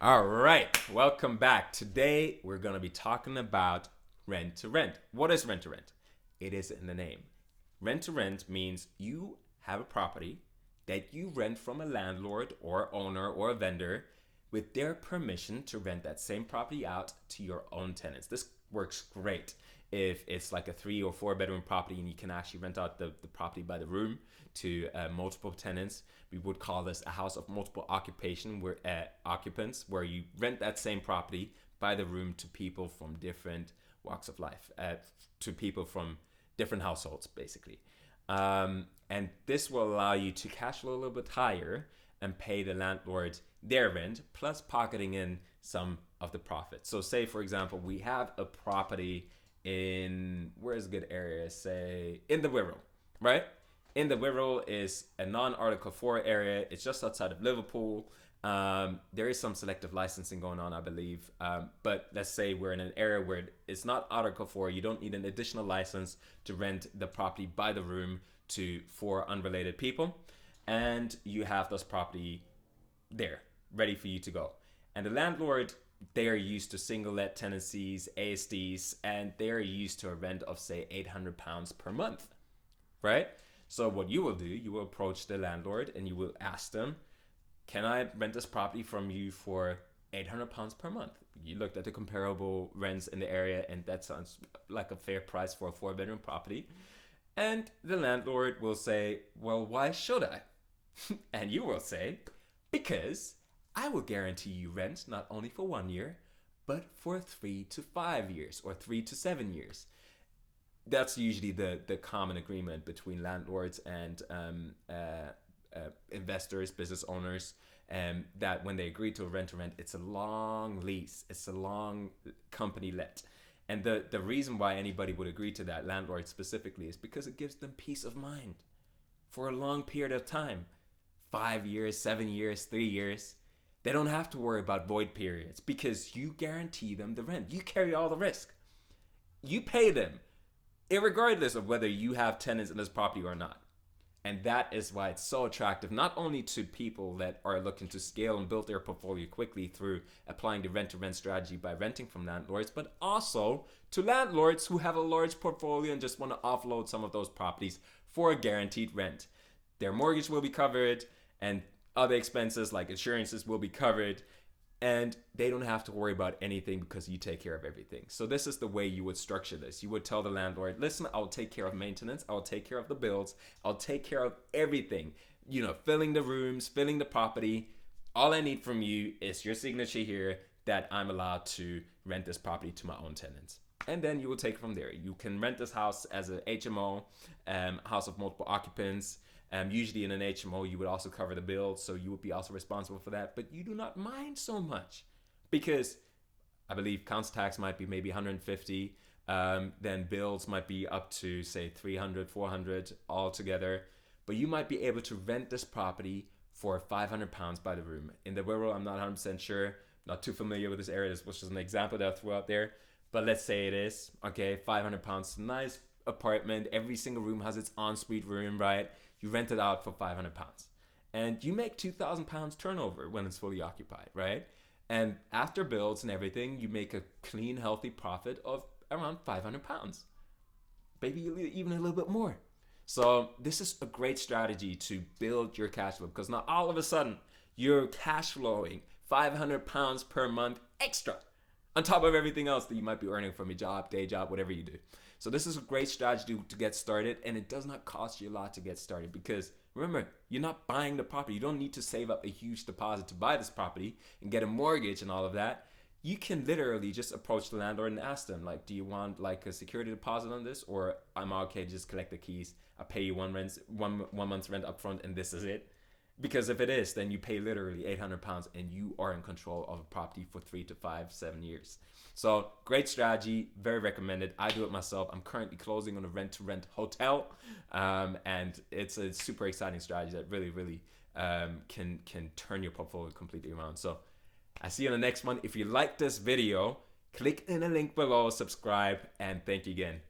All right, welcome back. Today we're going to be talking about rent to rent. What is rent to rent? It is in the name. Rent to rent means you have a property that you rent from a landlord or owner or a vendor with their permission to rent that same property out to your own tenants. This works great if it's like a 3 or 4 bedroom property and you can actually rent out the property by the room to multiple tenants. We would call this a house of multiple occupation, where occupants, where you rent that same property by the room to people from different walks of life, to people from different households, basically. And this will allow you to cash flow a little bit higher and pay the landlord their rent, plus pocketing in some of the profit. So, say for example, we have a property in, where's a good area? Say in the Wirral, right? In the Wirral is a non-Article 4 area. It's just outside of Liverpool. There is some selective licensing going on, I believe. But let's say we're in an area where it's not Article 4. You don't need an additional license to rent the property by the room to four unrelated people. And you have this property there, ready for you to go. And the landlord, they are used to single let tenancies, ASDs, and they are used to a rent of say £800 per month, right? So what you will do, you will approach the landlord and you will ask them, can I rent this property from you for £800 per month? You looked at the comparable rents in the area and that sounds like a fair price for a 4 bedroom property. And the landlord will say, well, why should I? And you will say, because I will guarantee you rent not only for 1 year, but for 3 to 5 years or 3 to 7 years. That's usually the common agreement between landlords and investors, business owners, that when they agree to a rent to rent, it's a long lease, it's a long company let. And the reason why anybody would agree to that, landlord specifically, is because it gives them peace of mind for a long period of time. 5 years, 7 years, 3 years. They don't have to worry about void periods because you guarantee them the rent. You carry all the risk. You pay them, irregardless of whether you have tenants in this property or not. And that is why it's so attractive, not only to people that are looking to scale and build their portfolio quickly through applying the rent to rent strategy by renting from landlords, but also to landlords who have a large portfolio and just want to offload some of those properties for a guaranteed rent. Their mortgage will be covered and other expenses like insurances will be covered, and they don't have to worry about anything because you take care of everything. So this is the way you would structure this. You would tell the landlord, listen, I'll take care of maintenance, I'll take care of the bills, I'll take care of everything, filling the rooms, filling the property. All I need from you is your signature here that I'm allowed to rent this property to my own tenants. And then you will take it from there. You can rent this house as a HMO, house of multiple occupants. Usually in an HMO, you would also cover the bills, so you would be also responsible for that. But you do not mind so much because I believe council tax might be maybe 150. Then bills might be up to say 300, 400 altogether. But you might be able to rent this property for £500 by the room. In the Wirral, I'm not 100% sure. Not too familiar with this area. This was just an example that I threw out there. But let's say it is. Okay, £500. Nice apartment. Every single room has its ensuite room, right? You rent it out for £500. And you make £2,000 turnover when it's fully occupied, right? And after bills and everything, you make a clean, healthy profit of around £500. Maybe even a little bit more. So this is a great strategy to build your cash flow, because now all of a sudden you're cash flowing £500 per month extra on top of everything else that you might be earning from your job, day job, whatever you do. So this is a great strategy to get started, and it does not cost you a lot to get started because remember, you're not buying the property. You don't need to save up a huge deposit to buy this property and get a mortgage and all of that. You can literally just approach the landlord and ask them, like, do you want like a security deposit on this, or I'm okay to just collect the keys. I pay you one month's rent up front and this is it. Because if it is, then you pay literally £800 and you are in control of a property for 3 to 5, 7 years. So great strategy, very recommended. I do it myself. I'm currently closing on a rent-to-rent hotel, and it's a super exciting strategy that really, really can turn your portfolio completely around. So I see you on the next one. If you like this video, click in the link below, subscribe, and thank you again.